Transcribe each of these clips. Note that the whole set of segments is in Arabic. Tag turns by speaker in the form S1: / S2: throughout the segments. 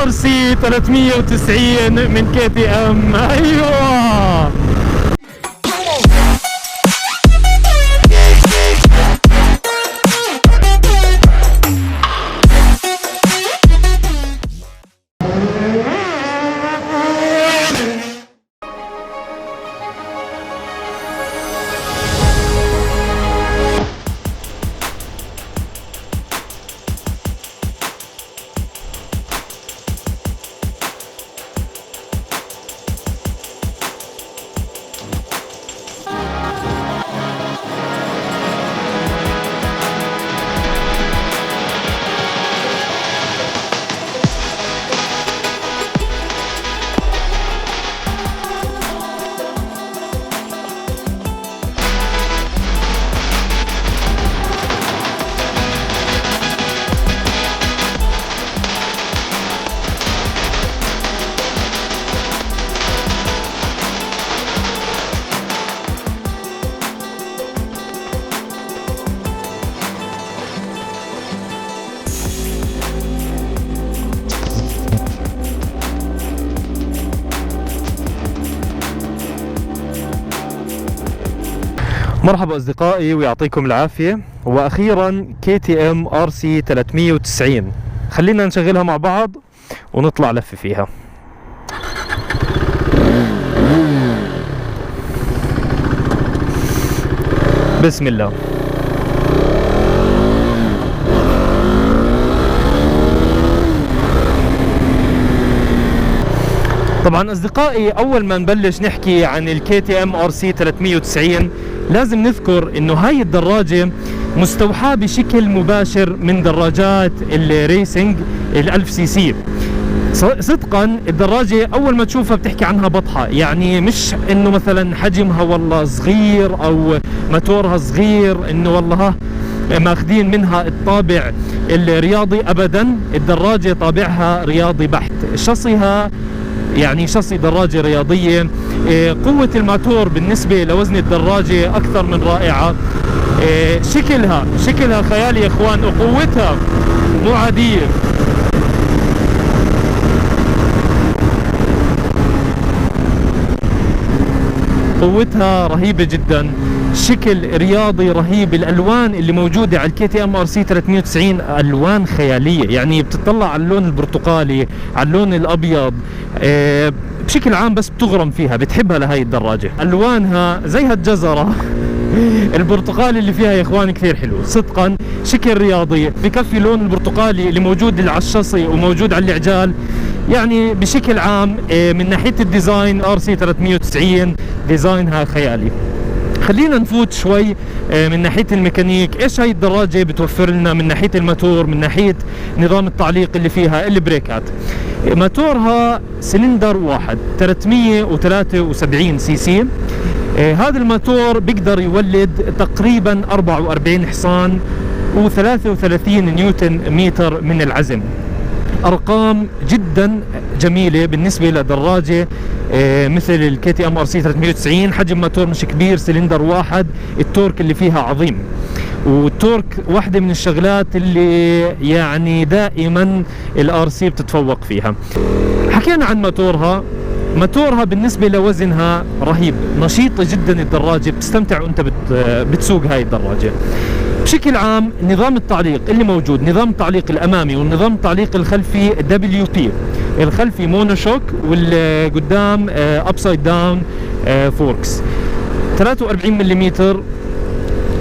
S1: ار سي 390 من كي تي ام. ايوه مرحبا اصدقائي ويعطيكم العافيه. واخيرا كي تي ام ار سي 390 خلينا نشغلها مع بعض ونطلع لفه فيها. بسم الله. طبعا اصدقائي اول ما نبلش نحكي عن الكي تي ام ار سي 390 لازم نذكر انه هاي الدراجة مستوحاة بشكل مباشر من دراجات الريسنج ال1000 سي سي. صدقا الدراجة اول ما تشوفها بتحكي عنها بطحة، يعني مش انه مثلا حجمها والله صغير او موتورها صغير انه والله ماخذين منها الطابع الرياضي، ابدا. الدراجة طابعها رياضي بحت، شاصيها يعني شاصي دراجة رياضية. قوة الماتور بالنسبة لوزن الدراجة أكثر من رائعة. شكلها خيالي يا إخوان، وقوتها مو عادية. قوتها رهيبة جدا، شكل رياضي رهيب. الألوان اللي موجودة على الكي تي ام ار سي 390 ألوان خيالية، يعني بتطلع على اللون البرتقالي، على اللون الأبيض، بشكل عام بس بتغرم فيها، بتحبها لهي الدراجة. ألوانها زي هالجزرة البرتقالي اللي فيها يا إخوان كثير حلو صدقا، شكل رياضي. بكفي لون البرتقالي اللي موجود على الشاصي وموجود على العجال. يعني بشكل عام من ناحية الديزاين ار سي 390 ديزاينها خيالي. خلينا نفوت شوي من ناحية الميكانيك. ايش هاي الدراجة بتوفر لنا من ناحية الماتور، من ناحية نظام التعليق اللي فيها، البريكات. موتورها سلندر واحد 373 سي سي. هذا الموتور بيقدر يولد تقريبا 44 حصان و33 نيوتن متر من العزم. ارقام جدا جميله بالنسبه لدراجه مثل الكي تي ام ار سي 390. حجم موتور مش كبير، سلندر واحد، التورك اللي فيها عظيم. والتورك واحده من الشغلات اللي يعني دائما الار سي بتتفوق فيها. حكينا عن موتورها بالنسبه لوزنها رهيب، نشيطه جدا الدراجه، بتستمتع وانت بتسوق هاي الدراجه. بشكل عام نظام التعليق اللي موجود، نظام التعليق الامامي والنظام التعليق الخلفي دبليو بي، الخلفي مونوشوك والقدام ابسايد داون فوركس 43 ملم.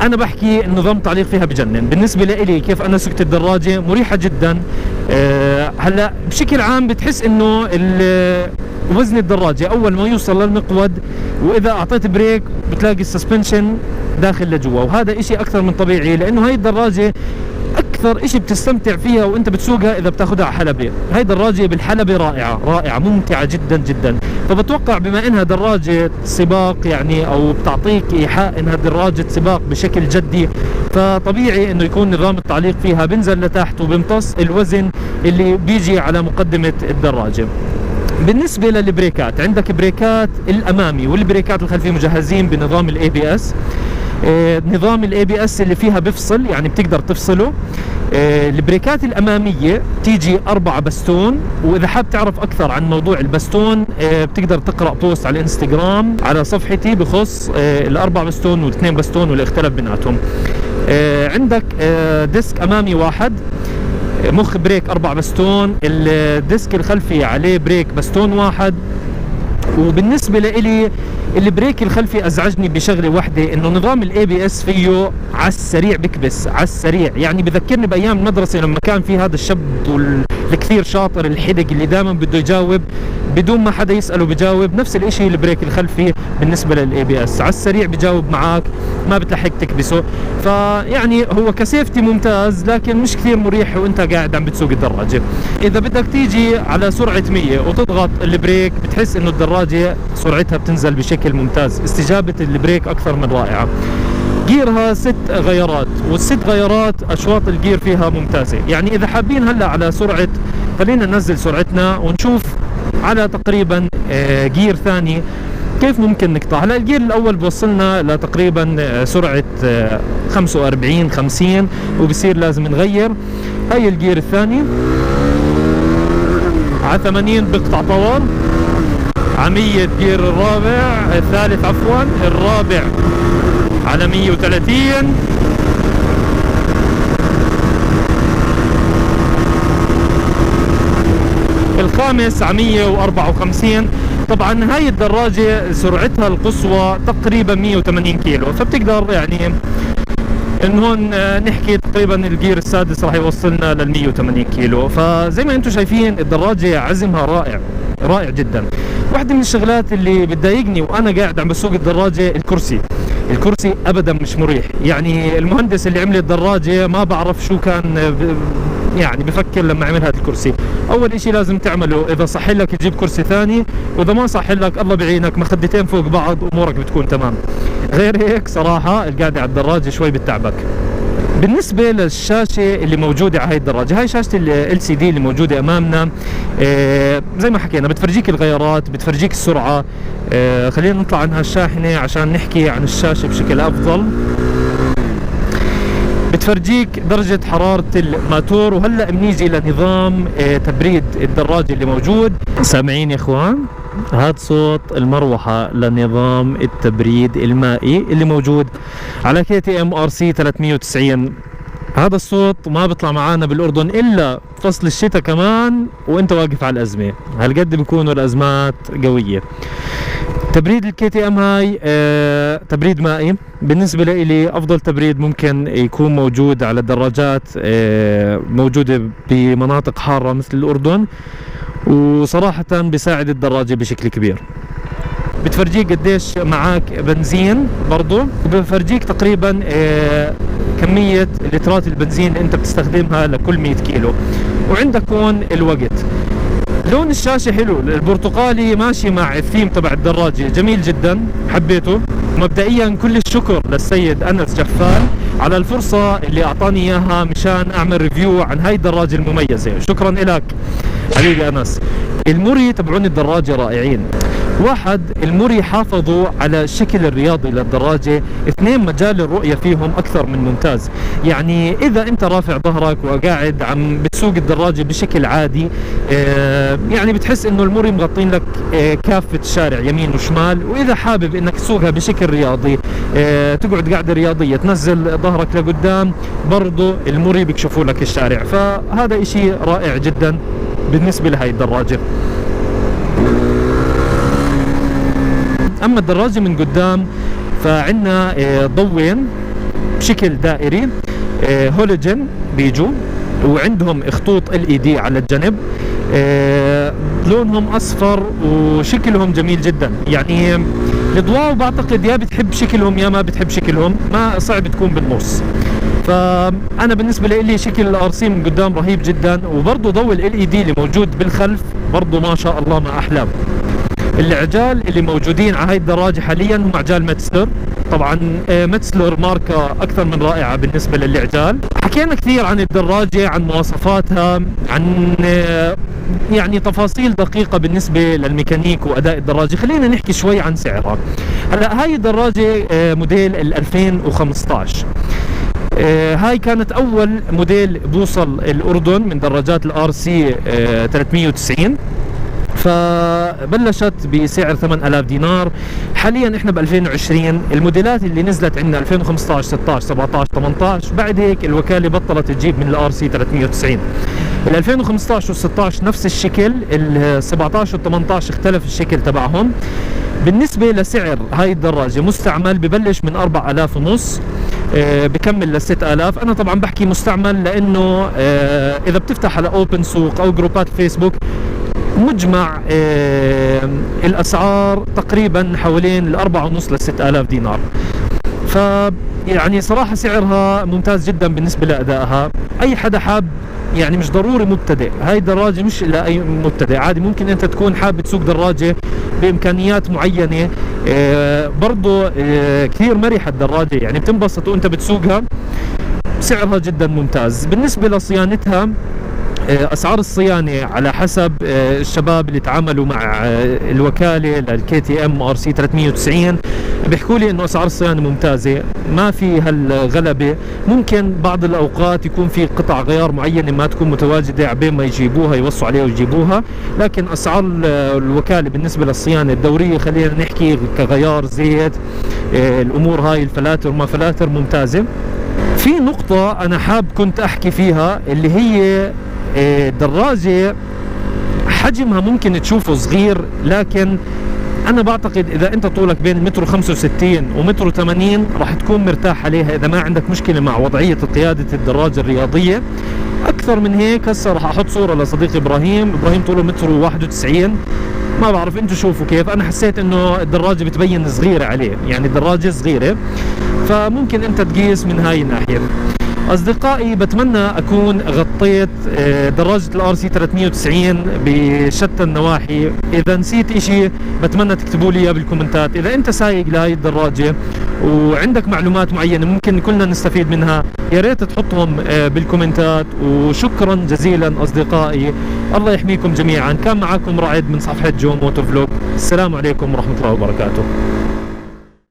S1: انا بحكي نظام التعليق فيها بجنن بالنسبه لي. كيف انا سكت الدراجه مريحه جدا. هلا بشكل عام بتحس انه وزن الدراجه اول ما يوصل للمقود واذا اعطيت بريك بتلاقي السسبنشن داخل لجوا، وهذا اشي اكثر من طبيعي لانه هاي الدراجه اكثر اشي بتستمتع فيها وانت بتسوقها اذا بتاخذها على حلبة. هاي دراجة بالحلبة رائعة ممتعة جدا جدا. فبتوقع بما انها دراجة سباق يعني او بتعطيك ايحاء انها دراجة سباق بشكل جدي، فطبيعي انه يكون نظام التعليق فيها بنزل لتحت وبيمتص الوزن اللي بيجي على مقدمة الدراجة. بالنسبة للبريكات، عندك بريكات الامامي والبريكات الخلفية مجهزين بنظام الاي بي اس. نظام الاي بي اس اللي فيها بفصل، يعني بتقدر تفصله. البريكات الاماميه تيجي 4 بستون، واذا حاب تعرف اكثر عن موضوع البستون بتقدر تقرا بوست على الانستغرام على صفحتي بخص ال4 بستون وال2 بستون والاختلاف بيناتهم. عندك ديسك امامي واحد، مخ بريك 4 بستون، الديسك الخلفي عليه بريك بستون واحد. وبالنسبة لإلي البريك الخلفي أزعجني بشغلة واحدة، إنه نظام الاي بي اس فيه على السريع بكبس على السريع، يعني بذكرني بأيام المدرسة لما كان في هذا الشاب الكثير شاطر الحدق اللي دائما بده يجاوب بدون ما حدا يسأله بجاوب. نفس الاشي البريك الخلفي بالنسبة للاي بي اس على السريع بجاوب معك، ما بتلحق تكبسه. فيعني هو كسيفتي ممتاز، لكن مش كثير مريح وانت قاعد عم بتسوق الدراجة. اذا بدك تيجي على سرعة 100 وتضغط البريك بتحس انه الدراجة سرعتها بتنزل بشكل ممتاز، استجابة البريك اكثر من رائعة. جيرها 6 غيارات، والست غيارات اشواط الجير فيها ممتازة. يعني اذا حابين هلا على سرعة، خلينا ننزل سرعتنا ونشوف على تقريبا جير ثاني كيف ممكن نقطع. هلا الجير الاول بوصلنا لتقريبا سرعة 45 50 وبصير لازم نغير. هاي الجير الثاني على 80 بقطع باور، عمية جير الرابع الثالث عفوا الرابع على 130، الخامس على 154. طبعا هاي الدراجة سرعتها القصوى تقريبا 180 كيلو، فبتقدر يعني ان هون نحكي تقريبا الجير السادس راح يوصلنا لل 180 كيلو. فزي ما انتم شايفين الدراجة عزمها رائع رائع جدا. واحدة من الشغلات اللي بتضايقني وانا قاعد عم بسوق الدراجة الكرسي ابدا مش مريح. يعني المهندس اللي عمل الدراجة ما بعرف شو كان يعني بفكر لما عمل هذا الكرسي. اول اشي لازم تعمله اذا صح لك تجيب كرسي ثاني، واذا ما صح لك الله بعينك مخدتين فوق بعض امورك بتكون تمام. غير هيك صراحة القعدة على الدراجة شوي بتتعبك. بالنسبة للشاشة اللي موجودة على هاي الدراجة، هاي شاشة ال LCD اللي موجودة أمامنا. زي ما حكينا بتفرجيك الغيارات، بتفرجيك السرعة. خلينا نطلع عن هالشاحنة عشان نحكي عن الشاشة بشكل أفضل. بتفرجيك درجة حرارة الماتور. وهلأ بنيجي لنظام تبريد الدراجة اللي موجود. سامعين يا إخوان؟ هاد صوت المروحة لنظام التبريد المائي اللي موجود على KTM RC 390. هذا الصوت ما بيطلع معانا بالأردن إلا فصل الشتاء كمان وانت واقف على الأزمة، هالقد بيكونوا الأزمات قوية. تبريد الKTM هاي تبريد مائي. بالنسبة لي أفضل تبريد ممكن يكون موجود على الدراجات موجودة بمناطق حارة مثل الأردن، وصراحة بيساعد الدراجة بشكل كبير. بتفرجيك قديش معاك بنزين برضو، وبفرجيك تقريبا كمية لترات البنزين اللي انت بتستخدمها لكل 100 كيلو. وعندك هون الوقت. لون الشاشة حلو، البرتقالي ماشي مع الثيم تبع الدراجة، جميل جدا حبيته. مبدئيا كل الشكر للسيد أنس جفال على الفرصة اللي أعطاني إياها مشان أعمل ريفيو عن هاي الدراجة المميزة. شكرا لك حبيبي أنس. المري تبعون الدراجة رائعين. واحد، المري حافظوا على الشكل الرياضي للدراجة. اثنين، مجال الرؤية فيهم أكثر من ممتاز. يعني إذا أنت رافع ظهرك وقاعد عم بتسوق الدراجة بشكل عادي يعني بتحس إنه المري مغطين لك كافة الشارع يمين وشمال. وإذا حابب إنك تسوقها بشكل رياضي تقعد قاعدة رياضية تنزل ظهرك لقدام، برضو المري بيكشفوا لك الشارع. فهذا إشي رائع جدا بالنسبة لهاي الدراجة. اما الدراجة من قدام فعندنا ضوين بشكل دائري هولوجين بيجوا، وعندهم خطوط LED على الجنب. لونهم اصفر وشكلهم جميل جدا. يعني الاضواء بعتقد يا بتحب شكلهم يا ما بتحب شكلهم، ما صعب تكون بالنص. فانا بالنسبه لي شكل الRC من قدام رهيب جدا، وبرضه ضوء LED اللي موجود بالخلف برضه ما شاء الله ما احلام. العجال اللي موجودين على هاي الدراجة حاليا هم عجال متسلر. طبعا متسلر ماركة أكثر من رائعة بالنسبة للعجال. حكينا كثير عن الدراجة، عن مواصفاتها، عن يعني تفاصيل دقيقة بالنسبة للميكانيك وأداء الدراجة. خلينا نحكي شوي عن سعرها. هلا هاي الدراجة موديل 2015. هاي كانت أول موديل بوصل الأردن من دراجات الار سي 390، فبلشت بسعر 8000 دينار. حاليا احنا ب 2020. الموديلات اللي نزلت عندنا 2015 16 17 18، بعد هيك الوكاله بطلت تجيب من الار سي 390. ال 2015 وال 16 نفس الشكل، ال 17 وال 18 اختلف الشكل تبعهم. بالنسبه لسعر هاي الدراجه مستعمل ببلش من 4500 بكمل ل 6000. انا طبعا بحكي مستعمل لانه اذا بتفتح على اوبن سوق او جروبات فيسبوك مجمع الأسعار تقريبا حوالين 4.5 ل 6000 دينار. فيعني صراحة سعرها ممتاز جدا بالنسبة لأدائها. أي حدا حاب، يعني مش ضروري مبتدئ، هاي الدراجة مش لأي مبتدئ، عادي ممكن أنت تكون حاب تسوق دراجة بإمكانيات معينة. برضو كثير مريحة الدراجة، يعني بتنبسط وأنت بتسوقها. سعرها جدا ممتاز. بالنسبة لصيانتها، اسعار الصيانه على حسب الشباب اللي تعاملوا مع الوكاله للكي تي ام ار سي 390 بيحكوا لي انه اسعار الصيانه ممتازه، ما في هالغلبه. ممكن بعض الاوقات يكون في قطع غيار معينه ما تكون متواجده عبين ما يجيبوها، يوصوا عليها ويجيبوها، لكن اسعار الوكاله بالنسبه للصيانه الدوريه خلينا نحكي كغيار زيت الامور هاي، الفلاتر وما فلاتر ممتازه. في نقطه انا حاب كنت احكي فيها، اللي هي دراجة حجمها ممكن تشوفه صغير، لكن أنا بعتقد إذا أنت طولك بين متر 65 ومتر 80 راح تكون مرتاح عليها إذا ما عندك مشكلة مع وضعية قيادة الدراجة الرياضية. أكثر من هيك هسه راح أحط صورة لصديقي إبراهيم طوله متر 91. ما بعرف أنتوا شوفوا كيف، أنا حسيت إنه الدراجة بتبين صغيرة عليه، يعني الدراجة صغيرة، فممكن أنت تقيس من هاي الناحية. أصدقائي بتمنى أكون غطيت دراجة الار سي 390 بشتى النواحي. إذا نسيت إشي بتمنى تكتبوا لي إياه بالكومنتات. إذا أنت سايق لهي الدراجة وعندك معلومات معينة ممكن كلنا نستفيد منها، يا ريت تحطهم بالكومنتات. وشكرا جزيلا أصدقائي، الله يحميكم جميعا. كان معكم رعد من صفحة جو موتو فلوج. السلام عليكم ورحمة الله وبركاته.